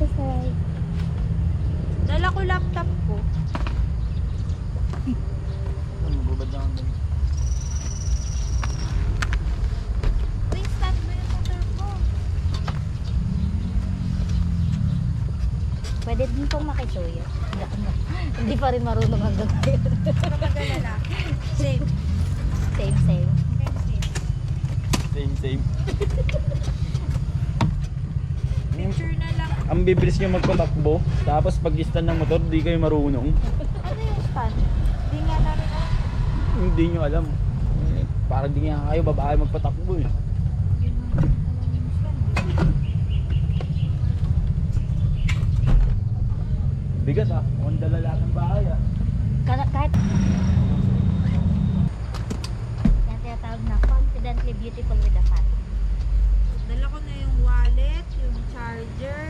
dito sa right. Dala ko laptop ko. Magbubad lang ang dami. Uy, start mo yung motor ko. Pwede din pong makisuyo. Hindi pa rin marunong hanggang ngayon. Para magalala. Same. Same, same. Same. Picture na lang. Ang bibilis nyo magpatakbo, tapos pag stand ng motor, di kayo marunong. Ano yung stand? Hindi nga namin alam. Hindi nyo alam. Parang di nga kayo babae magpatakbo eh. Yun nga alam yung stand. Bigat ah, mukhang dala lahat ng bahay ah. Kahit yan tinatawag na confidently beautiful with a fat. Dala ko na yung wallet, yung charger,